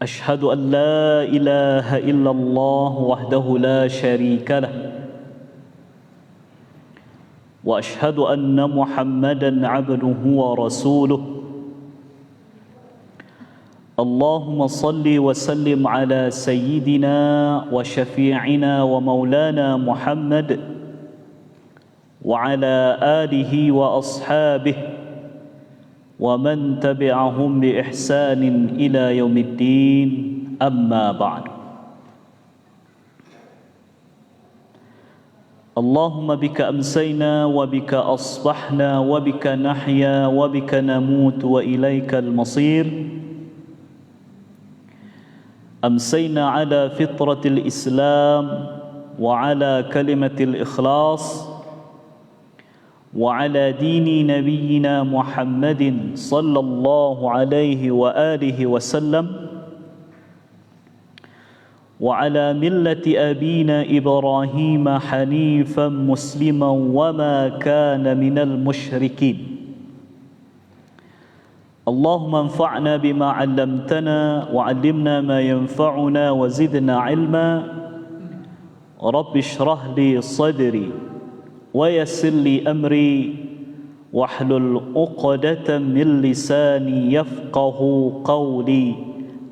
أشهد أن لا إله إلا الله وحده لا شريك له وأشهد أن محمدا عبده ورسوله اللهم صل وسلم على سيدنا وشفيعنا ومولانا محمد وعلى آله وأصحابه ومن تبعهم بإحسان إلى يوم الدين أما بعد اللهم بك أمسينا وبك أصبحنا وبك نحيا وبك نموت وإليك المصير أمسينا على فطرة الإسلام وعلى كلمة الإخلاص وعلى دين نبينا محمد صلى الله عليه وآله وسلم وعلى ملة أبينا إبراهيم حنيفا مسلما وما كان من المشركين اللهم انفعنا بما علمتنا وعلمنا ما ينفعنا وزدنا علما رب اشرح لي صدري ويسر لي أمري واحلل عقدة من لساني يفقه قولي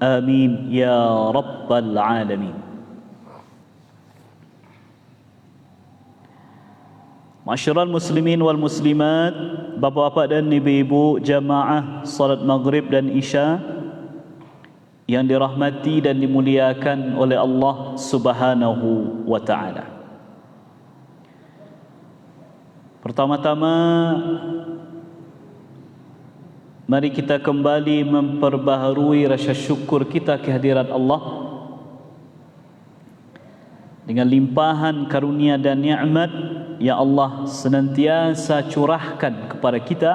آمين يا رب العالمين. Masyiral muslimin wal muslimat, bapa-bapa dan ibu-ibu jamaah salat maghrib dan isya yang dirahmati dan dimuliakan oleh Allah Subhanahu wa taala. Pertama-tama mari kita kembali memperbaharui rasa syukur kita kehadirat Allah dengan limpahan karunia dan nikmat yang Allah senantiasa curahkan kepada kita.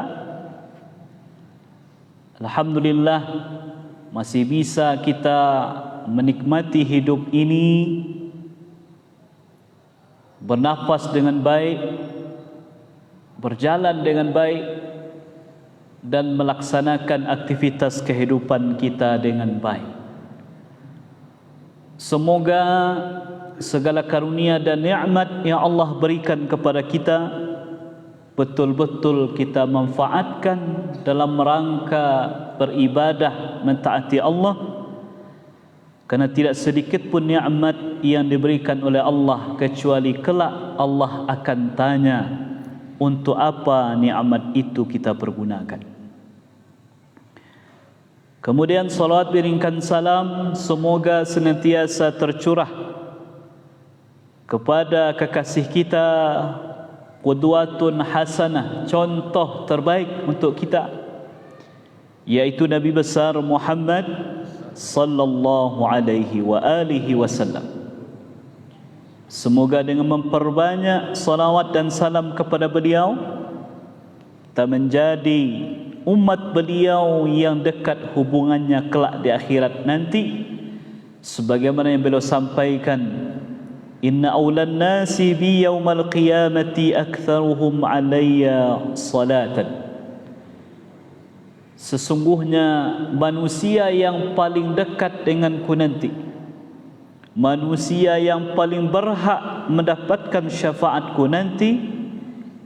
Alhamdulillah masih bisa kita menikmati hidup ini, bernafas dengan baik, berjalan dengan baik dan melaksanakan aktivitas kehidupan kita dengan baik. Semoga segala karunia dan nikmat yang Allah berikan kepada kita betul-betul kita manfaatkan dalam rangka beribadah mentaati Allah, karena tidak sedikit pun nikmat yang diberikan oleh Allah kecuali kelak Allah akan tanya untuk apa nikmat itu kita pergunakan. Kemudian salawat beriringkan salam semoga senantiasa tercurah kepada kekasih kita, qudwatun hasanah, contoh terbaik untuk kita, yaitu Nabi besar Muhammad sallallahu alaihi wa alihi wasallam. Semoga dengan memperbanyak salawat dan salam kepada beliau, kita menjadi umat beliau yang dekat hubungannya kelak di akhirat nanti, sebagaimana yang beliau sampaikan, inna awlan nasi bi yawmal qiyamati aktharuhum alayya salatan. Sesungguhnya manusia yang paling dekat denganku nanti, manusia yang paling berhak mendapatkan syafaatku nanti,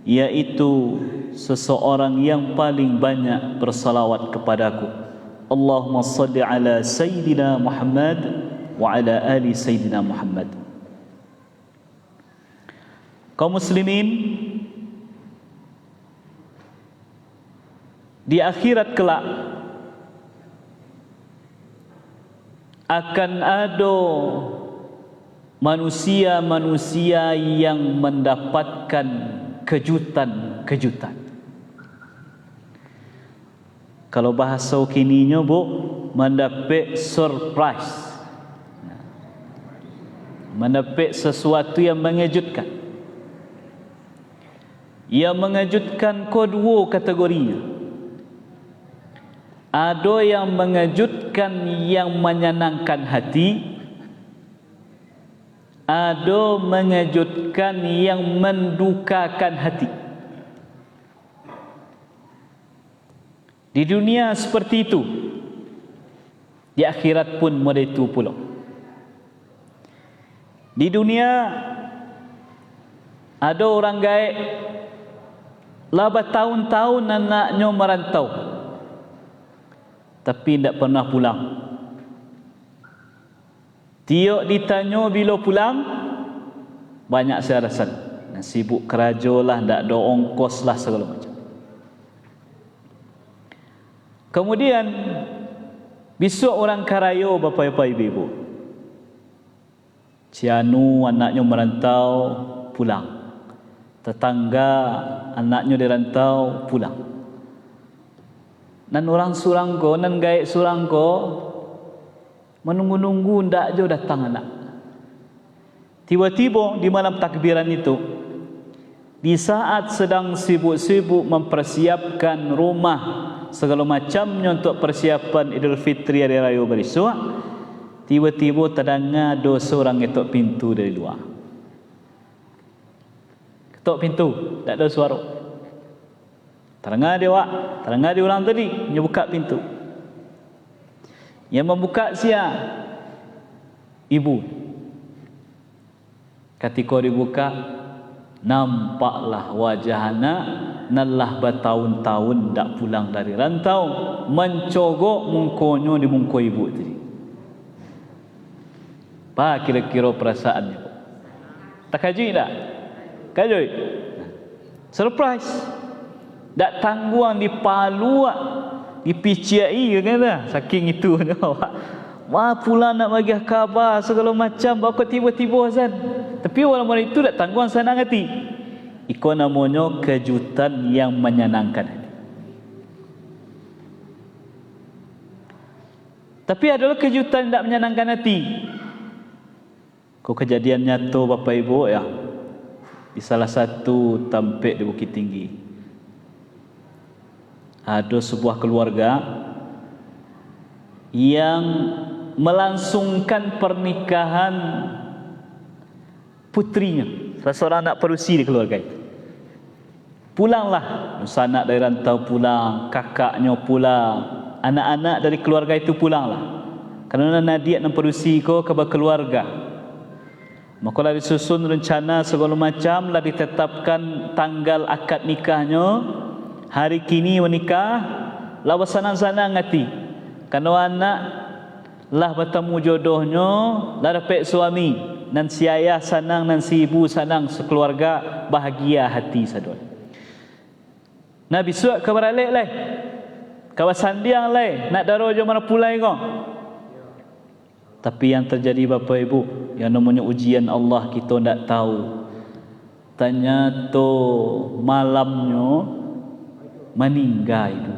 yaitu seseorang yang paling banyak bersalawat kepadaku. Allahumma salli ala Sayyidina Muhammad wa ala ali Sayyidina Muhammad. Kaum muslimin, di akhirat kelak akan ada manusia-manusia yang mendapatkan kejutan-kejutan. Kalau bahasa kininya mendapat surprise, mendapat sesuatu yang mengejutkan. Yang mengejutkan kedua kategorinya. Ada yang mengejutkan yang menyenangkan hati, ada mengejutkan yang mendukakan hati. Di dunia seperti itu. Di akhirat pun model itu pula. Di dunia ada orang gaib lah bertahun-tahun anaknya merantau tapi tidak pernah pulang. Tiok ditanya bila pulang, banyak alasan. Sibuk kerja lah, tak ada ongkos lah, segala macam. Kemudian besok orang karayo bapa-bapa ibu-ibu, cianu anaknya merantau pulang, tetangga anaknya dirantau pulang, nan orang surangko, nan gaib surangko menunggu-nunggu ndak jo datang anak. Tiba-tiba di malam takbiran itu, di saat sedang sibuk-sibuk mempersiapkan rumah segala macamnya untuk persiapan Idul Fitri Hari Raya besok, tiba-tiba terdengar ada seorang ketuk pintu dari luar. Ketuk pintu, tak ada suara. Terdengar dia terdengar dia orang tadi, dia buka pintu. Yang membuka siapa? Ibu. Ketika dibuka, nampaklah wajah anak nalah bertahun-tahun tak pulang dari rantau, mencogok mungkonyo di mungko ibu tadi. Apa kira-kira perasaannya? Tak kajui tak? Kajui? Surprise. Tak tangguang dipalu, dipiciai kata, saking itu wah pula nak bagi khabar segala macam, bakal tiba-tiba Hasan. Tapi walaupun itu tak tangguang senang hati. Iko namanya kejutan yang menyenangkan hati. Tapi adalah kejutan yang tak menyenangkan hati. Kau kejadian nyata Bapak Ibu ya, di salah satu tampik di Bukit Tinggi, ada sebuah keluarga yang melangsungkan pernikahan putrinya, seorang anak perusi di keluarga itu. Pulanglah sanak dari rantau pulang, kakaknya pulang, anak-anak dari keluarga itu pulanglah. Kerana Nadia dan perusi ko ke keluarga. Maka lah disusun rencana segala macam, lah ditetapkan tanggal akad nikahnya. Hari kini menikah, lah bersanang-sanang hati. Kerana anak lah bertemu jodohnya, lah dapat suami, dan si ayah sanang, dan si ibu sanang, sekeluarga bahagia hati sadon. Nah besok ke beralik lah, kawasan dia lah, nak daro je mana pulai kau. Tapi yang terjadi Bapak Ibu, yang namanya ujian Allah kita tak tahu. Ternyata malamnya meninggal itu.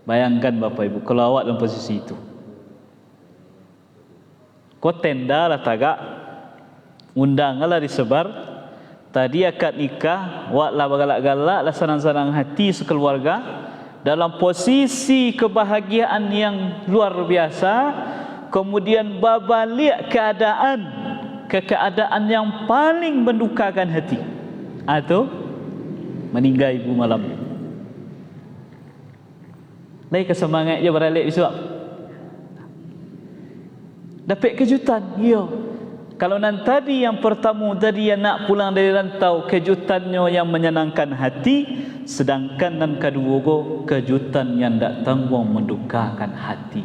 Bayangkan Bapak Ibu, kalau awak dalam posisi itu, kau tenda lah tagak, undangan lah disebar, tadi akad nikah, awak lah bergalak-galak lah senang-senang hati sekeluarga, dalam posisi kebahagiaan yang luar biasa, kemudian berbalik keadaan ke keadaan yang paling mendukakan hati, atau meninggal ibu malam. Lagi kesemangat je beralik besok. Dapat kejutan, ya. Kalau nan tadi yang pertama tadi yang nak pulang dari rantau, kejutannya yang menyenangkan hati, sedangkan nan kedua kejutan yang tak tanggung mendukakan hati.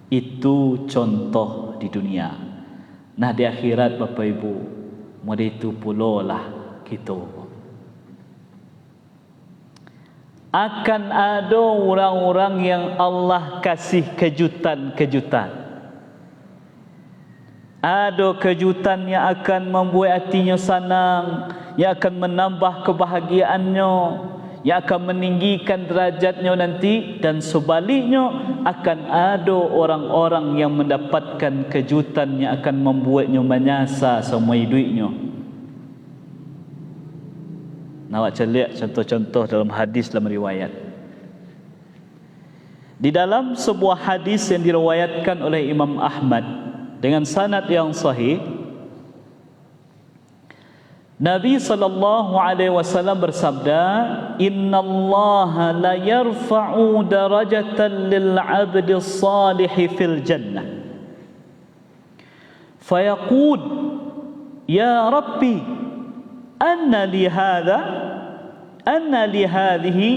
Itu contoh di dunia. Nah di akhirat Bapak Ibu, model itu pula lah kita. Akan ada orang-orang yang Allah kasih kejutan-kejutan. Ada kejutan yang akan membuat hatinya senang, yang akan menambah kebahagiaannya, yang akan meninggikan derajatnya nanti. Dan sebaliknya akan ada orang-orang yang mendapatkan kejutan yang akan membuatnya menyasar semua hidupnya. Nawak lihat contoh-contoh dalam hadis, dalam riwayat. Di dalam sebuah hadis yang diriwayatkan oleh Imam Ahmad dengan sanad yang sahih, Nabi SAW bersabda, innallaha la yarfa'u darajatan lil 'abdi salih fil jannah fayaqul ya rabbi anna li hadha anna li hadhihi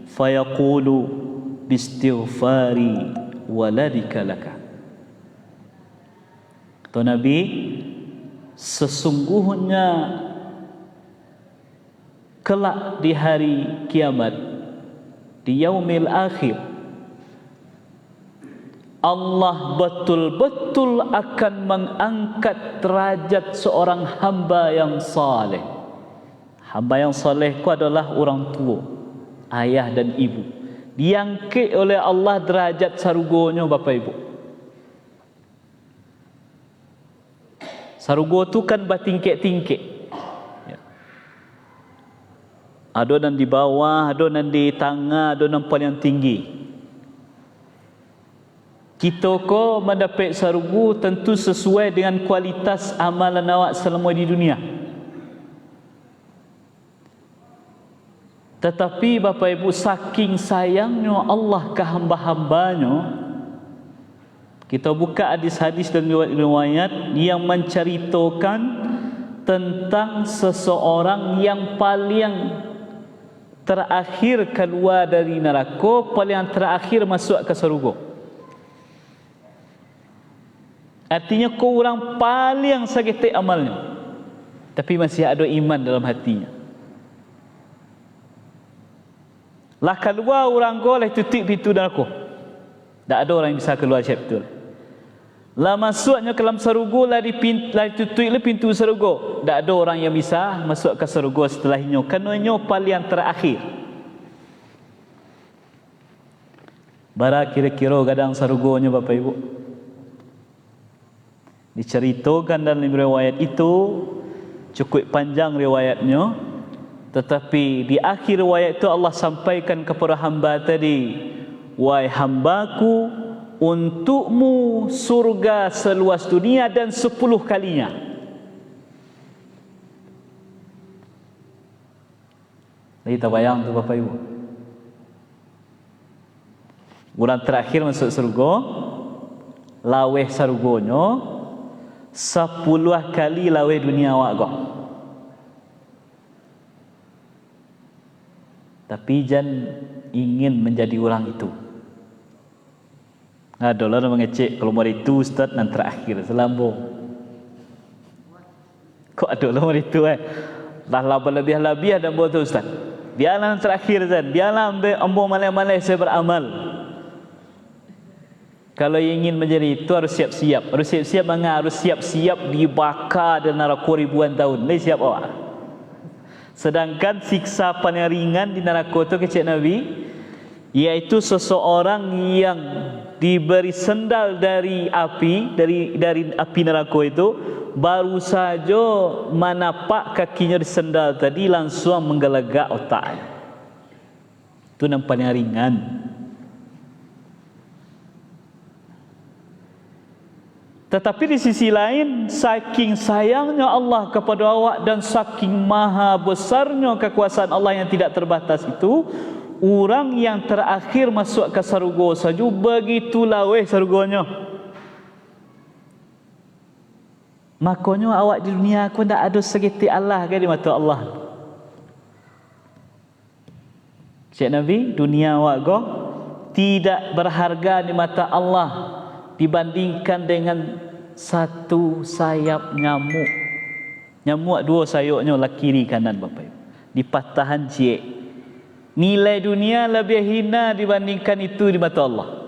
fayaqulu bistighfari waladika laka. Kata Nabi, sesungguhnya kelak di hari kiamat, di yaumil akhir, Allah betul-betul akan mengangkat derajat seorang hamba yang saleh. Hamba yang saleh itu adalah orang tua, ayah dan ibu. Diangkat oleh Allah derajat sarugonya Bapak Ibu. Sarugo tu kan bertingkik-tingkik. Ya. Ada yang di bawah, ada yang di tengah, ada yang paling tinggi. Kita ko mendapat sarugo tentu sesuai dengan kualitas amalan awak selama di dunia. Tetapi Bapak Ibu, saking sayangnya Allah ke hamba-hambanya, kita buka hadis-hadis dan riwayat yang menceritakan tentang seseorang yang paling terakhir keluar dari neraka, paling terakhir masuk ke surga. Artinya kau orang paling sakit amalnya, tapi masih ada iman dalam hatinya. Lah keluar orang goleh tutup pintu neraka. Tak ada orang yang bisa keluar macam tu. Lah masuknya ke dalam surga, lah tutup pintu surga. Tak ada orang yang bisa masuk ke surga setelahnya. Kerana paling terakhir. Bara kira-kira kadang surganya Bapak Ibu. Diceritakan dalam riwayat itu, cukup panjang riwayatnya. Tetapi di akhir riwayat itu Allah sampaikan kepada hamba tadi, wahai hambaku, untukmu surga seluas dunia dan 10 kalinya. Kita bayang tu Bapak Ibu. Bulan terakhir masuk surga, laweh surganya 10 kali laweh dunia awak kau. Tapi jangan ingin menjadi orang itu. Ada lah mengecek kalau mau itu Ustaz dan terakhir selambung. Kok ada lah itu Dah lebih-lebih dan buat Ustaz. Biarlah terakhir Ustaz. Biarlah ambil malai-malai saya beramal. Kalau ingin menjadi itu harus siap-siap. Harus siap-siap harus siap-siap dibakar dan neraka ribuan tahun. Ini siap awak. Sedangkan siksa paling ringan di neraka itu kecil Nabi, yaitu seseorang yang diberi sendal dari api, dari api neraka itu, baru saja menapak kakinya di sendal tadi langsung menggelegak otaknya. Itu yang paling ringan. Tetapi di sisi lain, saking sayangnya Allah kepada awak dan saking maha besarnya kekuasaan Allah yang tidak terbatas itu, orang yang terakhir masuk ke surga saja begitu laweh surganya. Makanya awak di dunia aku tidak ada segitik Allah ke di mata Allah. Cik Nabi, dunia awak kau tidak berharga di mata Allah dibandingkan dengan satu sayap nyamuk. Nyamuk dua sayapnya lah kiri kanan Bapak Ibu. Di patahan cik. Nilai dunia lebih hina dibandingkan itu di mata Allah.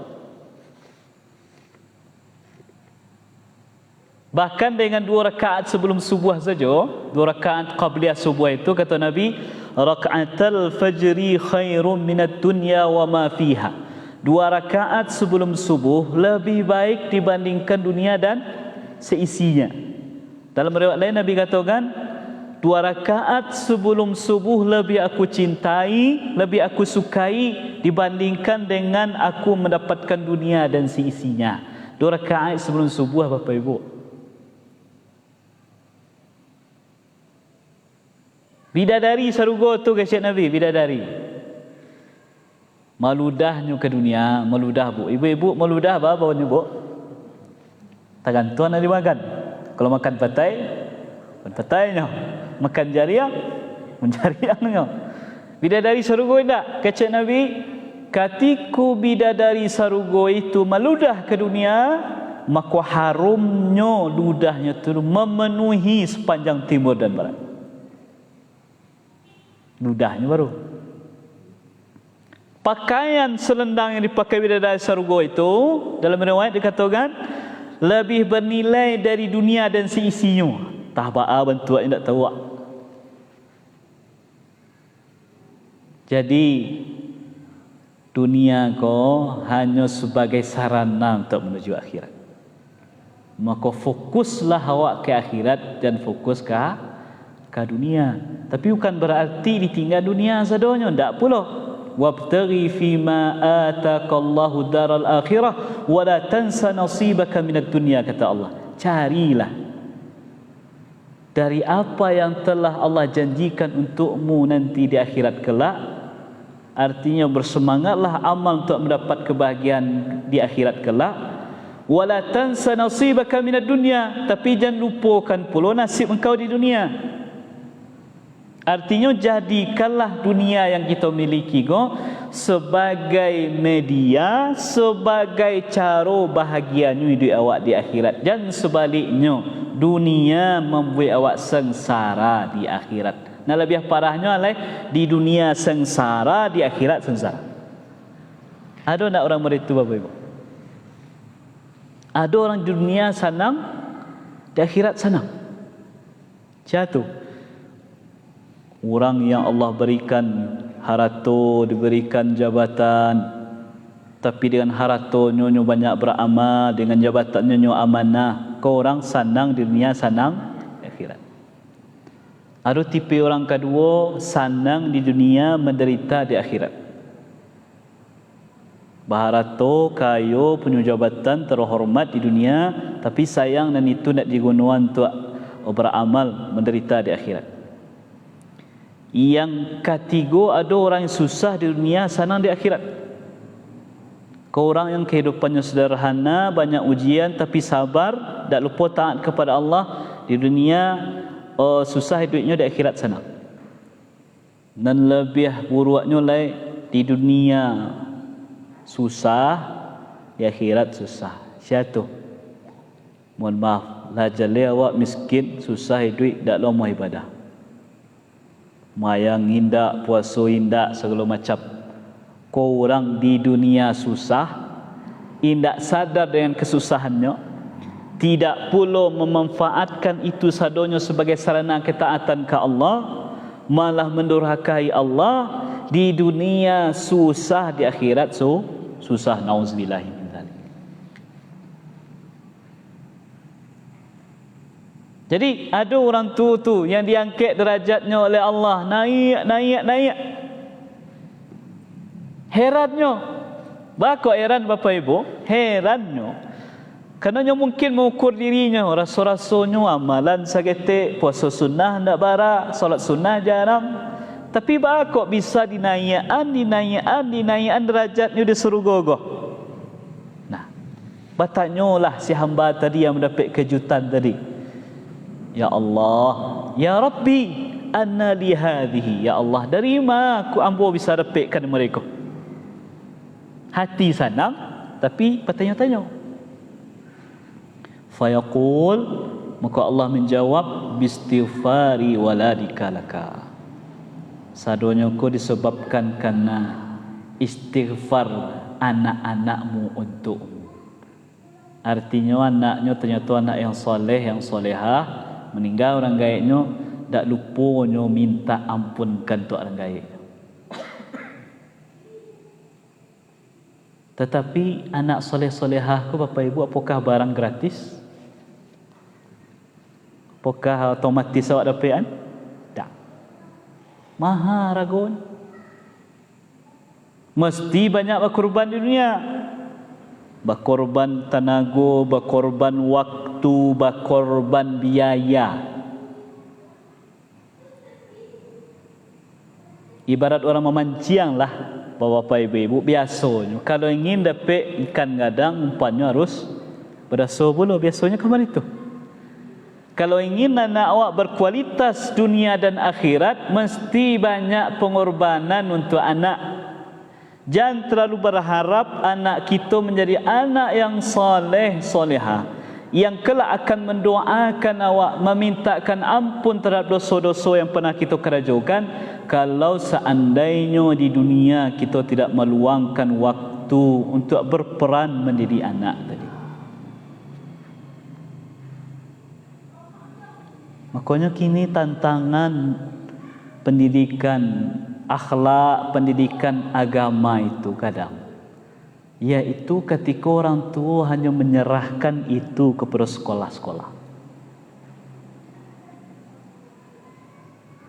Bahkan dengan 2 rakaat sebelum subuh saja, 2 rakaat qabliyah subuh itu kata Nabi, raka'atul fajri khairum minad dunya wa ma fiha. 2 rakaat sebelum subuh lebih baik dibandingkan dunia dan seisinya. Dalam riwayat lain Nabi katakan, 2 rakaat sebelum subuh lebih aku cintai, lebih aku sukai dibandingkan dengan aku mendapatkan dunia dan seisinya. 2 rakaat sebelum subuh Bapak Ibu. Bidadari sarugo tu kata Nabi, bidadari. Maludahnya ke dunia, maludah bu. Ibu-ibu maludah apa baunya bu? Tergantung nak dimakan. Kalau makan patainya. Makan jariah, menjariahnya. Bidadari sarugo tidak? Kata Nabi, katiku bidadari sarugo itu maludah ke dunia, maka harumnya ludahnya itu memenuhi sepanjang timur dan barat. Ludahnya baru. Pakaian selendang yang dipakai bidadari sarugo itu dalam riwayat dikatakan lebih bernilai dari dunia dan seisinya. Tah ba'a bentuk yang tak tahu. Jadi dunia ko hanya sebagai sarana untuk menuju akhirat. Maka fokuslah awak ke akhirat dan fokus ke dunia. Tapi bukan berarti ditinggal dunia sadonya, ndak pula. Wabtaghi fima ataqallahu daral akhirah wa la tansa nasibaka minad dunya, kata Allah. Carilah dari apa yang telah Allah janjikan untukmu nanti di akhirat kelak. Artinya bersemangatlah amal untuk mendapat kebahagiaan di akhirat kelak. Wala tansa nasibaka minad dunya, tapi jangan lupakan pula nasib engkau di dunia. Artinya jadikanlah dunia yang kita miliki sebagai media, sebagai cara bahagianya hidup awak di akhirat. Dan sebaliknya, dunia membuat awak sengsara di akhirat. Nah, lebih parahnya adalah di dunia sengsara, di akhirat sengsara. Ada tak orang begitu Bapak Ibu? Ada orang di dunia senang, di akhirat senang. Jatuh. Orang yang Allah berikan harato, diberikan jabatan, tapi dengan harato nyonya banyak beramal, dengan jabatan nyonya amanah. Kau orang senang di dunia, senang di akhirat. Ada tipe orang kedua, senang di dunia, menderita di akhirat. Baharato, kayo, punya jabatan, terhormat di dunia, tapi sayang dan itu nak digunakan untuk beramal, menderita di akhirat. Yang ketiga, ada orang yang susah di dunia, senang di akhirat. Kau orang yang kehidupannya sederhana, banyak ujian tapi sabar, tak lupa taat kepada Allah di dunia, susah hidupnya, di akhirat senang. Dan lebih buruknya lagi, di dunia susah, di akhirat susah. Siapa? Mohon maaf, lah jale awak miskin, susah hidup, tak lama ibadah. Mayang indak, puasa indak, segala macam. Kau orang di dunia susah, indak sadar dengan kesusahannya, tidak pula memanfaatkan itu sadonya sebagai sarana ketaatan ke Allah, malah mendurhakai Allah. Di dunia susah, di akhirat susah. Nauzubillah. Jadi ada orang tu yang diangkat derajatnya oleh Allah, naik. Herannya, bakal heran Bapak Ibu, herannya. Kerana mungkin mengukur dirinya, rasa-rasanya amalan sagetek, puasa sunnah ndak bara, solat sunnah jarang. Tapi bakal bisa dinaikan derajatnya di surga. Nah, bertanyalah si hamba tadi yang mendapat kejutan tadi. Ya Allah, Ya Rabbi, anna li hadhihi. Ya Allah, dari mana aku ambo bisa dapatkan mereka? Hati senang, tapi bertanya-tanya. Fayaqul, maka Allah menjawab, bistighfari waladika laka. Sadonya kau disebabkan karena istighfar anak-anakmu untukmu. Artinya anaknya ternyata anak yang soleh, yang solehah, meninggal orang gaibnya, tak lupa nyo minta ampunkan tu orang gaib. Tetapi anak soleh-solehah ku Bapak Ibu, apakah barang gratis? Apakah otomatis awak dapat? Tak. Mahal ragun. Mesti banyak berkorban di dunia. Berkorban tenaga, berkorban waktu, berkorban biaya. Ibarat orang memancing lah, bapak ibu biasanya kalau ingin dapat ikan gadang umpannya harus beraso bulu, biasanya kemana itu. Kalau ingin anak awak berkualitas dunia dan akhirat, mesti banyak pengorbanan untuk anak. Jangan terlalu berharap anak kita menjadi anak yang soleh, solehah, yang kelak akan mendoakan awak, memintakan ampun terhadap dosa-dosa yang pernah kita kerjakan, kalau seandainya di dunia kita tidak meluangkan waktu untuk berperan mendidik anak tadi. Makanya kini tantangan pendidikan akhlak, pendidikan agama itu kadang, yaitu ketika orang tua hanya menyerahkan itu kepada sekolah-sekolah.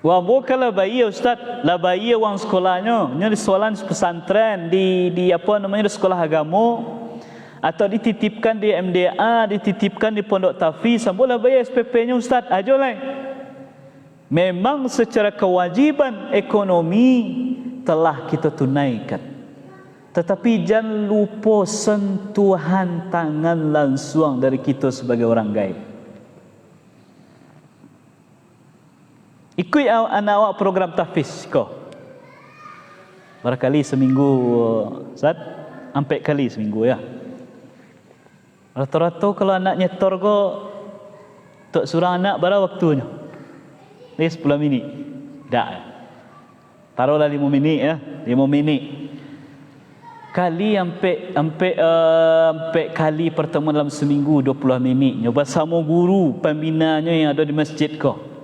Wah, bukanlah bayi ustaz, lah bayi uang sekolahnya, nya di sekolah pesantren, di apa namanya, di sekolah agama, atau dititipkan di MDA, dititipkan di pondok tahfiz, sambulah bayar SPP-nya ustaz, ajolah. Memang secara kewajiban ekonomi telah kita tunaikan, tetapi jangan lupa sentuhan tangan langsung dari kita sebagai orang gaib. Ikut anak awak program tahfiz kau. Barangkali seminggu, Ustaz, 4 kali seminggu ya. Rata-rata kalau anak nyetor ko, tok surang anak berapa waktunya? Ni 10 minit. Tak. Taruhlah 5 minit ya, 5 minit. Kali sampai kali pertemuan dalam seminggu 20 minit. Nyoba sama guru pembinanya yang ada di masjid ko.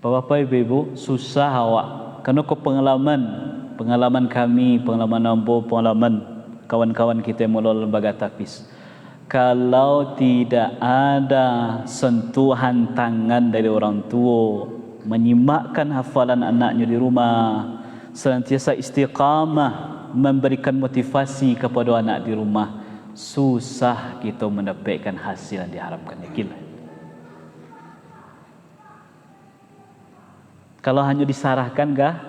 Bapak ibu, susah awak. Kerana ko pengalaman kami, pengalaman ambo, pengalaman kawan-kawan kita yang melalui lembaga tahfiz. Kalau tidak ada sentuhan tangan dari orang tua, menyimakkan hafalan anaknya di rumah, senantiasa istiqamah, memberikan motivasi kepada anak di rumah, susah kita mendapatkan hasil yang diharapkan. Yakinlah. Kalau hanya disarahkan kah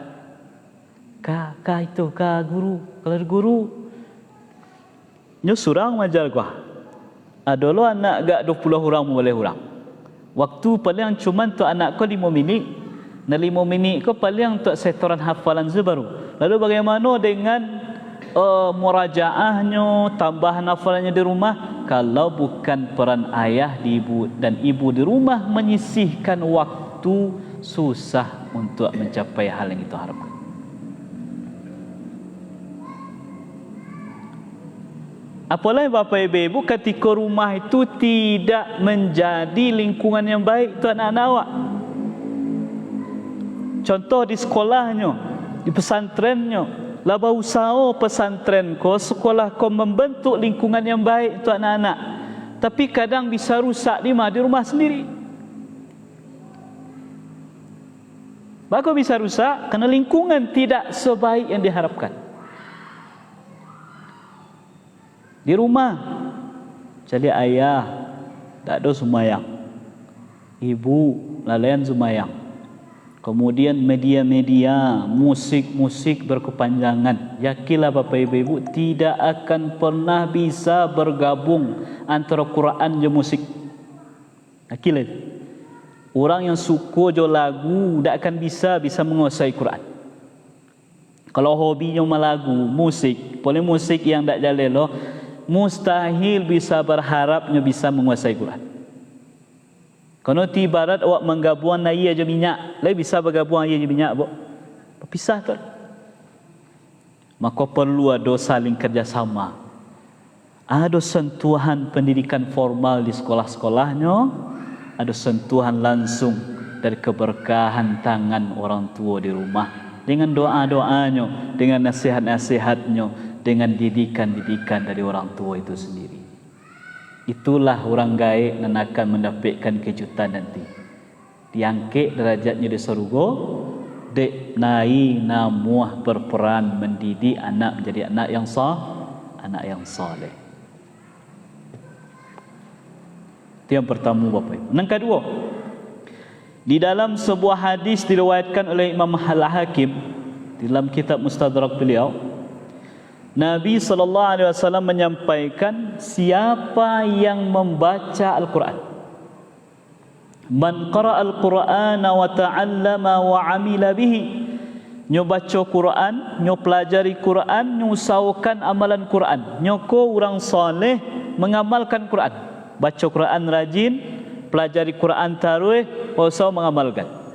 guru, kalau guru nyo surang majal gua. Adolo anak gak 20 orang boleh orang. Waktu paling cuma tu anak ko 5 minit. Na 5 minit ko paling untuk setoran hafalan baru. Lalu bagaimana dengan murajaahnya, tambahan hafalannya di rumah? Kalau bukan peran ayah dan ibu di rumah menyisihkan waktu, susah untuk mencapai hal yang itu harapkan. Apalagi bapak ibu, ketika rumah itu tidak menjadi lingkungan yang baik untuk anak-anak awak. Contoh di sekolahnya, di pesantrennya, laba usaha pesantren ko, sekolah ko membentuk lingkungan yang baik untuk anak-anak. Tapi kadang bisa rusak di rumah sendiri. Bagus bisa rusak kerana lingkungan tidak sebaik yang diharapkan. Di rumah, jadi ayah tak ada sembahyang, ibu lalaian sembahyang, kemudian media-media, musik berkepanjangan. Yakinlah bapak ibu tidak akan pernah bisa bergabung antara Quran dan musik. Yakinlah itu. Orang yang suka jo lagu tak akan bisa menguasai Quran. Kalau hobinya lagu, musik, boleh musik yang tak jalan loh, mustahil bisa berharapnya bisa menguasai Quran. Kalau ibarat awak menggabung air aja minyak, lain bisa bergabung air aja minyak, berpisah tu. Maka perlu ada saling kerjasama. Ada sentuhan pendidikan formal di sekolah-sekolahnya, ada sentuhan langsung dari keberkahan tangan orang tua di rumah, dengan doa-doanya, dengan nasihat-nasihatnya, dengan didikan-didikan dari orang tua itu sendiri. Itulah orang gaib dan akan mendapatkan kejutan nanti. Diangkat derajatnya di surga, dek nai namuah berperan mendidik anak menjadi anak yang saleh. Itu yang pertama bapak ibu. Yang kedua, Di dalam sebuah hadis diriwayatkan oleh Imam Al-Hakim dalam kitab Mustadrak beliau, Nabi SAW menyampaikan, siapa yang membaca Al-Quran, man qara'a al-Qur'ana wa ta'allama wa 'amila bihi, nyo baca Quran, nyo pelajari Quran, nyo usahakan amalan Quran, nyo ko orang soleh mengamalkan Quran, baca Quran rajin, pelajari Quran taruh, usaha mengamalkan.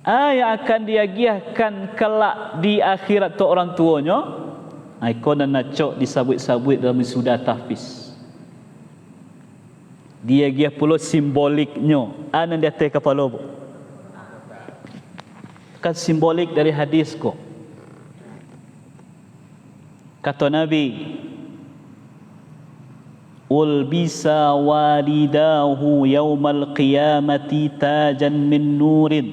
Yang akan diagiahkan kelak di akhirat tu orang tuanya, ikon dan nacok disabut-sabut dalam sudah tahfiz. Dia giah pula simboliknya, anan di atas kepala bu. Kan simbolik dari hadis ko. Kata Nabi, ulbisa walidahu yawmal qiyamati tajan min nurin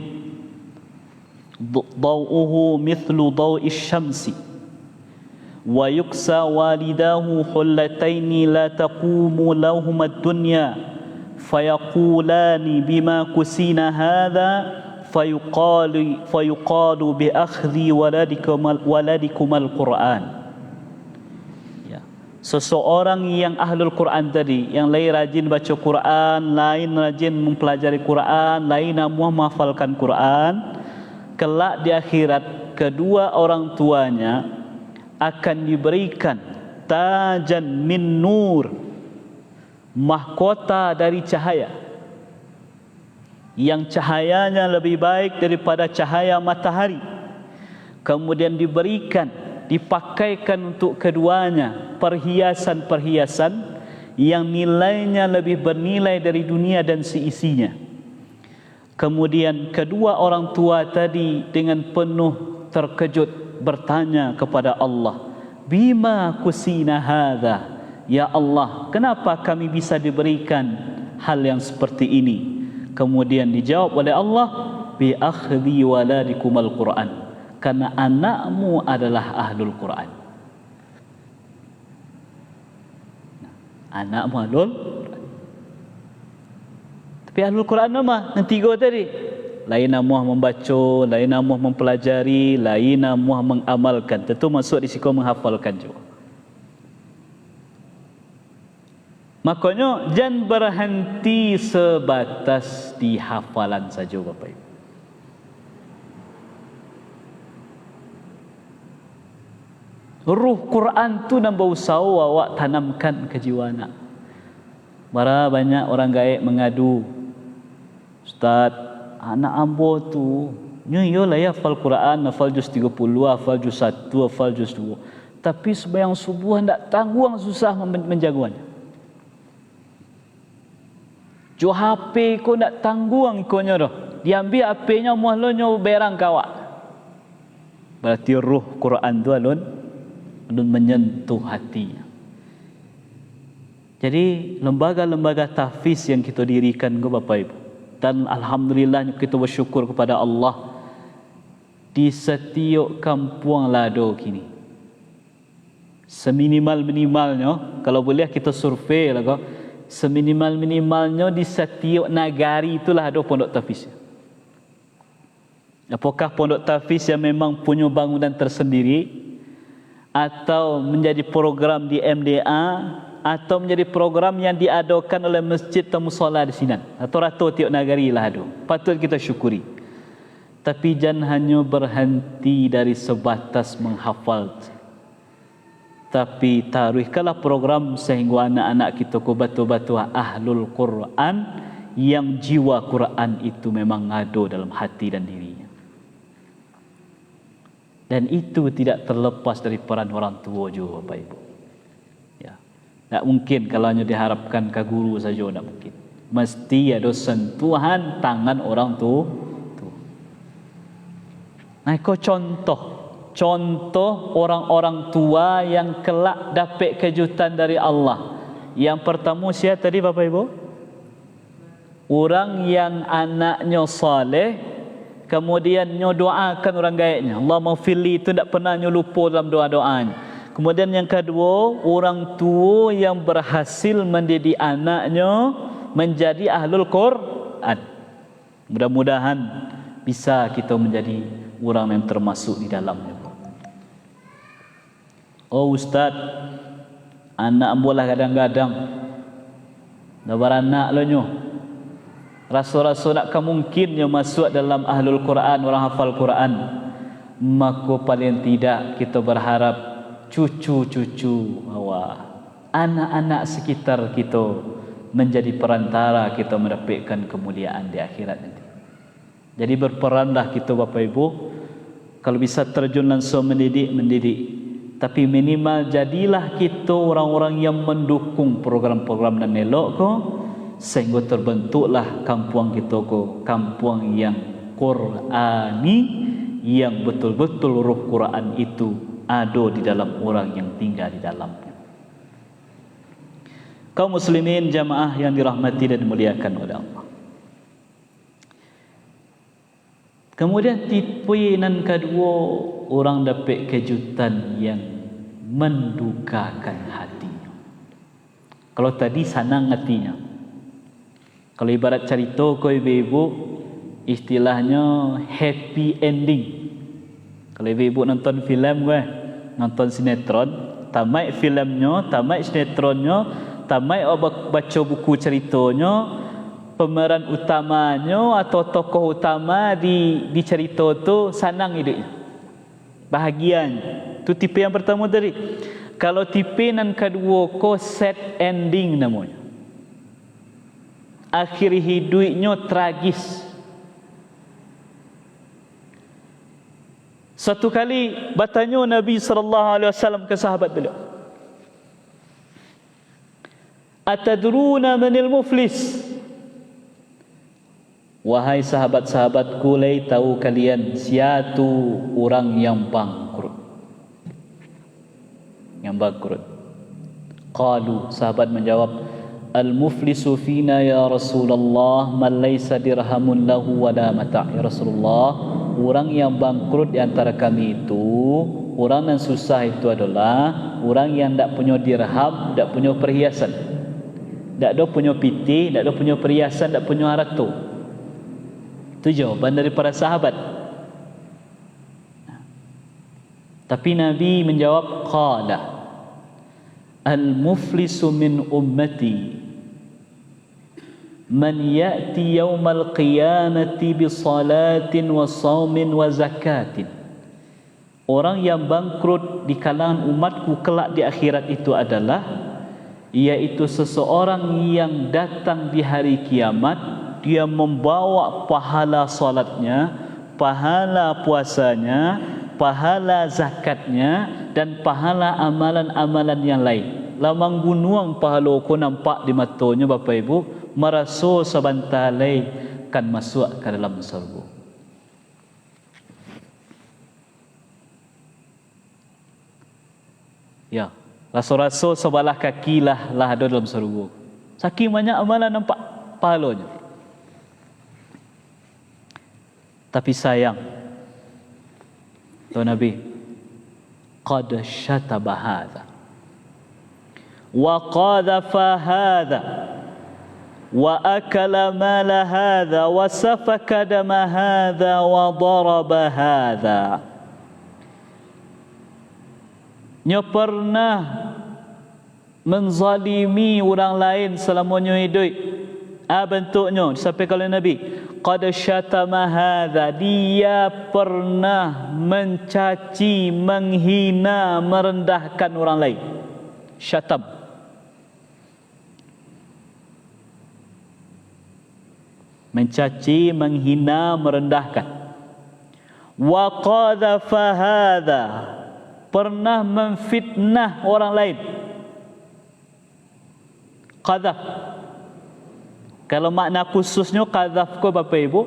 daw'uhu mithlu daw'is syamsi wa yuksa walidahu hullataini la taqumu lahum ad-dunya fayaqulani bima kusina hadha fayuqalu bi akhdhi waladikum al-Quran. Ya. Seseorang yang ahlul Quran tadi, yang lain rajin baca Quran, lain rajin mempelajari Quran, lain namuh menghafalkan Quran, kelak di akhirat kedua orang tuanya akan diberikan tajan min nur, mahkota dari cahaya, yang cahayanya lebih baik daripada cahaya matahari. Kemudian diberikan, dipakaikan untuk keduanya perhiasan-perhiasan yang nilainya lebih bernilai dari dunia dan seisinya. Kemudian kedua orang tua tadi dengan penuh terkejut bertanya kepada Allah, bima kusina hadza, ya Allah, kenapa kami bisa diberikan hal yang seperti ini? Kemudian dijawab oleh Allah, bi akhdhi waladikum al-Quran, karena anakmu adalah ahlul Quran. Anakmu ahlul Quran. Tapi ahlul Quran nama yang tiga tadi, lain namuah membaca, lain namuah mempelajari, lain namuah mengamalkan. Tentu masuk di situ menghafalkan juga. Makanya jangan berhenti sebatas di hafalan saja Bapak Ibu. Ruh Quran tu nambah usaha awak tanamkan ke jiwa anak. Bara banyak orang gaib mengadu, Ustaz, anak ambo tu nyoyolah ya hafal Quran, hafal juz 30, hafal juz 1, hafal juz 2. Tapi sembahyang subuh hendak tangguang susah menjaguannya. Jo HP ko nak tangguang ikonyo dah. Diambil HP-nya muahlonyo berang kawak. Berarti ruh Quran tu alun menyentuh hatinya. Jadi lembaga-lembaga tahfiz yang kita dirikan ke Bapak Ibu, dan alhamdulillah kita bersyukur kepada Allah di setiap kampung lado kini. Seminimal-minimalnya kalau boleh kita survei lah kau. Seminimal-minimalnya di setiap negari itulah ada pondok tahfiz. Apakah pondok tahfiz yang memang punya bangunan tersendiri, atau menjadi program di MDA, atau menjadi program yang diadakan oleh masjid atau musala di sini, atau rata tiap negari lah ada. Patut kita syukuri. Tapi jangan hanya berhenti dari sebatas menghafal, tapi taruhkanlah program sehingga anak-anak kita ko betul-betul ahlul Quran, yang jiwa Quran itu memang ngado dalam hati dan dirinya. Dan itu tidak terlepas dari peran orang tua juga Bapak Ibu. Ya. Tak mungkin kalau hanya diharapkan ke guru saja, tak mungkin. Mesti ada sentuhan tangan orang tua. Nah, kau contoh orang-orang tua yang kelak dapat kejutan dari Allah. Yang pertama siapa tadi Bapak Ibu? Orang yang anaknya saleh, kemudian nyo doakan orang gaibnya. Allah maghfirli, itu tak pernah nyo lupa dalam doa-doanya. Kemudian yang kedua, orang tua yang berhasil mendidik anaknya menjadi ahlul Quran. Mudah-mudahan bisa kita menjadi orang yang termasuk di dalamnya. Oh Ustaz, anak ambolah kadang-kadang dah beranak lo nyo. Rasa-rasa nak mungkin yang masuk dalam ahlul Quran, orang hafal Quran. Maka paling tidak kita berharap cucu-cucu anak-anak sekitar kita menjadi perantara kita mendapatkan kemuliaan di akhirat nanti. Jadi berperanlah kita Bapak Ibu, kalau bisa terjun langsung mendidik. Tapi minimal jadilah kita orang-orang yang mendukung program-program dan elok ko, sehingga terbentuklah kampung kita ko, kampung yang Qurani, yang betul-betul roh Quran itu ada di dalam orang yang tinggal di dalamnya. Kaum muslimin jamaah yang dirahmati dan dimuliakan oleh Allah. Kemudian tipe yang kedua, orang dapat kejutan yang mendukakan hatinya. Kalau tadi senang hatinya. Kalau ibarat cerita kau ibu-ibu, istilahnya happy ending. Kalau ibu-ibu nonton filem nonton sinetron, tamat filmnya, tamat sinetronnya, tamat baca buku ceritanya, pemeran utamanya atau tokoh utama di cerita tu senang hidupnya, bahagianya. Tu tipe yang pertama tadi. Kalau tipe yang kedua ko sad ending namanya, akhir hidupnya tragis. Satu kali bertanya Nabi SAW ke sahabat beliau, atadruna manil muflis? Wahai sahabat-sahabatku, lai tahu kalian siatu orang yang bangkrut? Yang bangkrut. Qalu, sahabat menjawab, al-muflisu fina ya Rasulullah man laysa dirhamun lahu wala mata'. Ya Rasulullah, orang yang bangkrut di antara kami itu, orang yang susah itu adalah orang yang tak punya dirham, tak punya perhiasan, tak ada punya piti, tak ada punya perhiasan, tak punya harta. Itu jawaban dari para sahabat. Tapi Nabi menjawab, qala al-muflisu min ummati man ya'ti yawmal qiyamati bi salatin wa saumin wa zakatin. Orang yang bangkrut di kalangan umatku kelak di akhirat itu adalah, yaitu seseorang yang datang di hari kiamat, dia membawa pahala salatnya, pahala puasanya, pahala zakatnya, dan pahala amalan-amalan yang lain. Lamang gunuang pahala ko nampak di matanya Bapak Ibu, merasa sebantalai kan masuk ke dalam surga. Ya, rasa-rasa sebelah kaki lah ada dalam surga. Saking banyak amalan nampak pahalanya. Tapi sayang, Tuan Nabi, qad syataba hadha wa qadhafa hadha wa akala mala hadha wa safaka dama hadha wa daraba hadha. Nya pernah menzalimi orang lain selamanya hidup. Bentuknya disampaikan oleh Nabi, qad syatama hadha, dia pernah mencaci, menghina, merendahkan orang lain. Syatam. Mencaci, menghina, merendahkan. Wa qadhafa hadha, pernah memfitnah orang lain. Qadhaf, kalau makna khususnya qadhaf ko Bapak Ibu,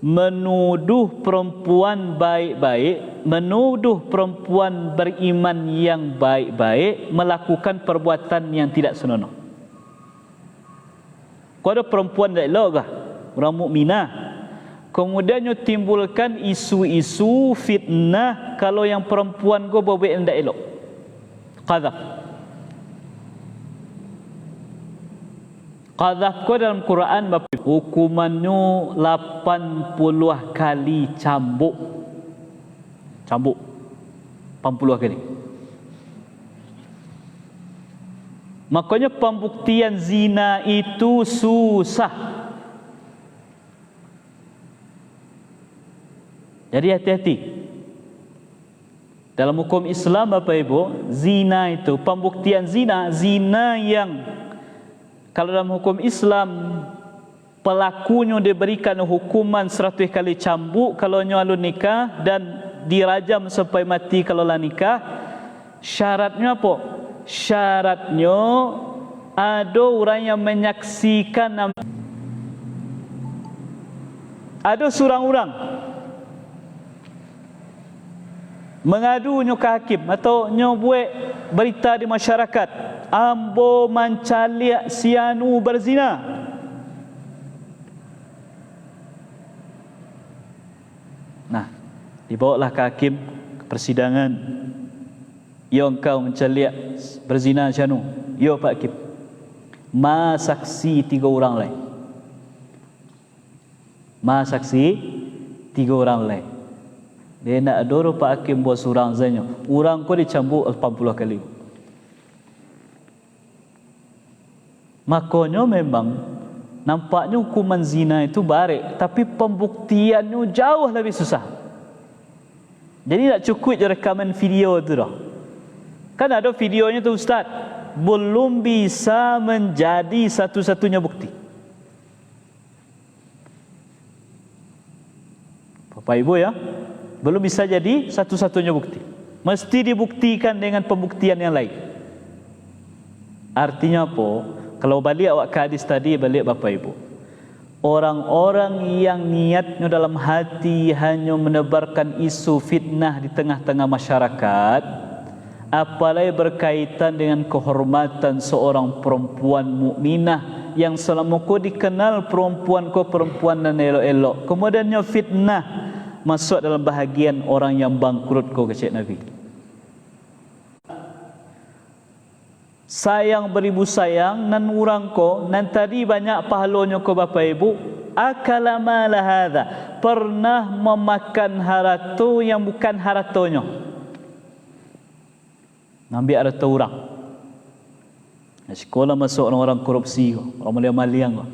menuduh perempuan baik-baik, menuduh perempuan beriman yang baik-baik melakukan perbuatan yang tidak senonoh. Kau ada perempuan tak elok kah? Orang mukminah. Kemudiannya timbulkan isu-isu fitnah kalau yang perempuan kau bawa yang tak elok. Qadhaf. Qadhaf ko dalam Quran hukumannya 80 kali cambuk. Cambuk 80 kali. Makanya pembuktian zina itu susah. Jadi hati-hati. Dalam hukum Islam Bapak Ibu, zina itu pembuktian zina yang kalau dalam hukum Islam pelakunya diberikan hukuman 100 kali cambuk kalau nyalu nikah dan dirajam sampai mati kalau lah nikah. Syaratnya apa? Syaratnya ada orang yang menyaksikan, ada seorang orang mengadunya ke hakim atau buat berita di masyarakat, ambo mencaliak si anu berzina. Nah, dibawalah ke hakim ke persidangan. Ya engkau mencaliak berzina si anu. Ya Pak Hakim. Ma saksi 3 orang lain. Ma saksi 3 orang lain. Dia nak adoro Pak Hakim buat surang zanya. Orang ko dicambuk 80 kali. Makanya memang nampaknya hukuman zina itu baik, tapi pembuktiannya jauh lebih susah. Jadi tak cukup je rekaman video tu dah. Kan ada videonya tu Ustaz, belum bisa menjadi satu-satunya bukti. Bapak Ibu ya, belum bisa jadi satu-satunya bukti. Mesti dibuktikan dengan pembuktian yang lain. Artinya apa? Kalau balik awak ke hadis tadi, balik Bapak Ibu, orang-orang yang niatnya dalam hati hanya menebarkan isu fitnah di tengah-tengah masyarakat, apalagi berkaitan dengan kehormatan seorang perempuan mukminah yang selama kau dikenal perempuan dan elok-elok, kemudiannya fitnah, masuk dalam bahagian orang yang bangkrut kau kecik Nabi. Sayang beribu sayang nan urang ko nan tadi banyak pahalanya ko Bapak Ibu, akala mala hadza, pernah memakan harta yang bukan hartanya, ngambil harta orang. Sekolah masuk orang-orang korupsi, orang maliang.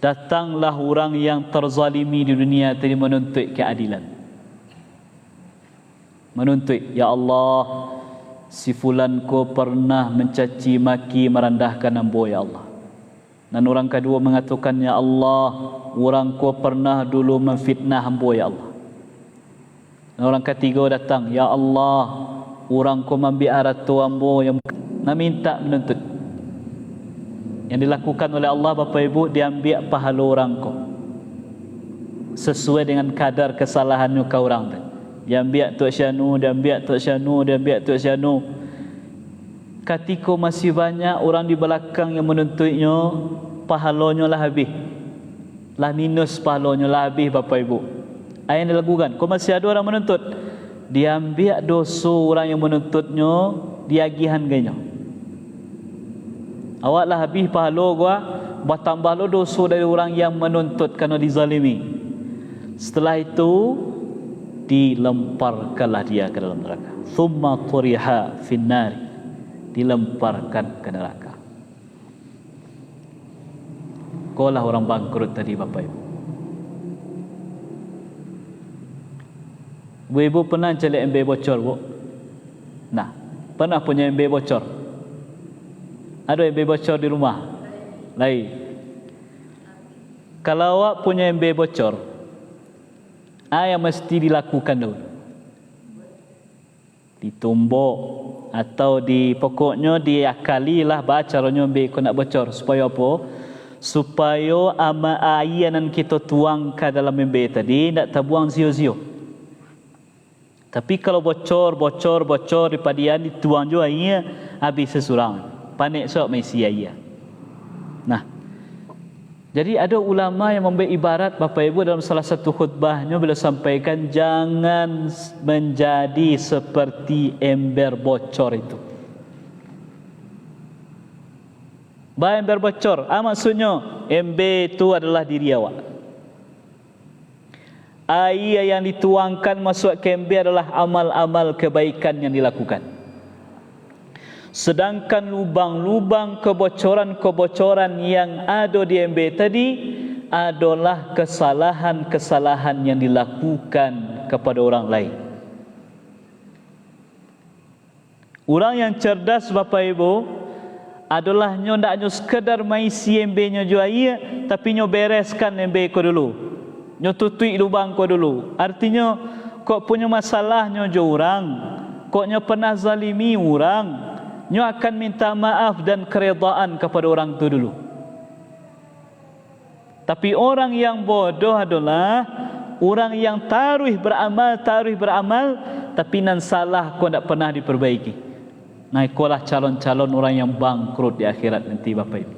Datanglah orang yang terzalimi di dunia tadi menuntut keadilan. Menuntut, ya Allah, si fulan ko pernah mencaci maki merendahkan ambo ya Allah. Dan orang kedua mengatakan, ya Allah, orang ko pernah dulu memfitnah ambo ya Allah. Dan orang ketiga datang, ya Allah, orang ko membiar harta ambo yang nak minta menuntut. Yang dilakukan oleh Allah Bapak Ibu, diambil pahala orang ko sesuai dengan kadar kesalahannya ke orang tu. Diambil tu syanu, diambil tu syanu, diambil tu syanu. Ketika masih banyak orang di belakang yang menuntutnya, pahalanya lah habis, lah minus pahalanya lah habis Bapak Ibu. Apa yang dilakukan? Kau masih ada orang menuntut, diambil dosa orang yang menuntutnya, diagihan ganya. Awak lah habis pahala gua, bertambah lo dosa dari orang yang menuntut kerana dizalimi. Setelah itu dilemparkanlah dia ke dalam neraka. Thumma turiha finnari, dilemparkan ke neraka. Kau lah orang bangkrut tadi Bapak Ibu. Ibu pernah cari MB bocor bu? Nah, pernah punya MB bocor? Ada MB bocor di rumah? Lain. Kalau awak punya MB bocor, yang mesti dilakukan dulu, ditumbuk atau pokoknya diakalilah caranya MB kau nak bocor. Supaya apa? Supaya air yang kita tuangkan dalam MB tadi tak terbuang zio-zio. Tapi kalau bocor di padian dituang juga air, habis sesurang. Panik sok mesti air. Nah, jadi ada ulama yang memberi ibarat Bapak Ibu dalam salah satu khutbahnya bila sampaikan, jangan menjadi seperti ember bocor itu. Bahan berbocor, maksudnya MB itu adalah diri awak. Air yang dituangkan masuk ke MB adalah amal-amal kebaikan yang dilakukan. Sedangkan lubang-lubang kebocoran-kebocoran yang ada di MB tadi adalah kesalahan-kesalahan yang dilakukan kepada orang lain. Orang yang cerdas Bapak Ibu adalah nyo ndak nyo sekedar maisi MB nyo jua iya, tapi nyo bereskan MB ko dulu. Nyo tutui lubang ko dulu. Artinya kok punya masalah nyo jo orang, kok nyo pernah zalimi orang, nyo akan minta maaf dan keredaan kepada orang tu dulu. Tapi orang yang bodoh adalah orang yang taruh beramal, tapi nan salah kau tak pernah diperbaiki. Nah, ikulah calon-calon orang yang bangkrut di akhirat nanti Bapak Ibu.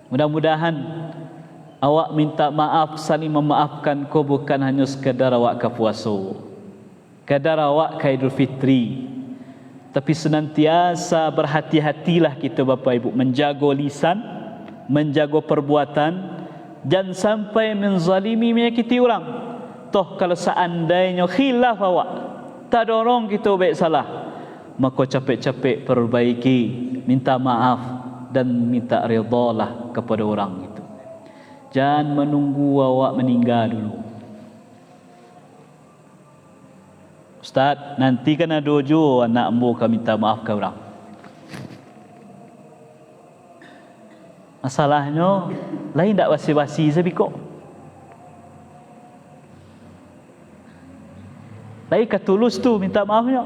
Mudah-mudahan awak minta maaf, saling memaafkan kau bukan hanya sekadar awak ke puasa, sekadar awak ke Idul Fitri, tapi senantiasa berhati-hatilah kita Bapak Ibu menjaga lisan, menjaga perbuatan, jangan sampai menzalimi, menyakiti orang. Toh kalau seandainya khilaf awak, tak dorong kita baik salah, maka capek-capek perbaiki, minta maaf dan minta redalah kepada orang itu. Jangan menunggu awak meninggal dulu. Ustaz, nanti kan ada jo anak ambo kami minta maaf ke orang. Masalahnya lain tak basi-basi sebikok. Lain ketulus tu minta maafnya.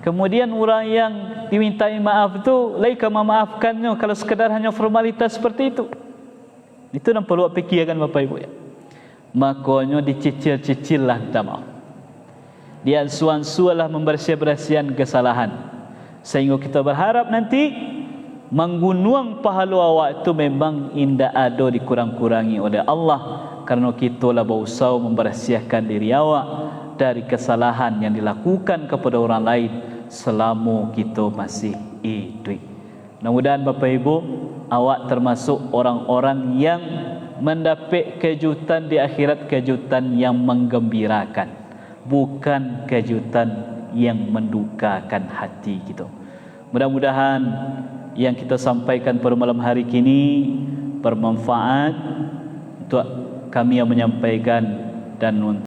Kemudian orang yang dimintai maaf tu lain ke memaafkannya kalau sekadar hanya formalitas seperti itu. Itu yang perlu fikirkan Bapak Ibu ya. Makanya dicicil-cicillah minta maaf. Diansuan-sualah membersih-bersihkan kesalahan. Sehingga kita berharap nanti menggunuang pahala awak itu memang indah ada dikurang-kurangi oleh Allah, karena kita lah berusaha membersihkan diri awak dari kesalahan yang dilakukan kepada orang lain selama kita masih hidup. Mudah-mudahan Bapak Ibu awak termasuk orang-orang yang mendapat kejutan di akhirat, kejutan yang menggembirakan, bukan kejutan yang mendukakan hati kita. Mudah-mudahan yang kita sampaikan pada malam hari ini bermanfaat untuk kami yang menyampaikan dan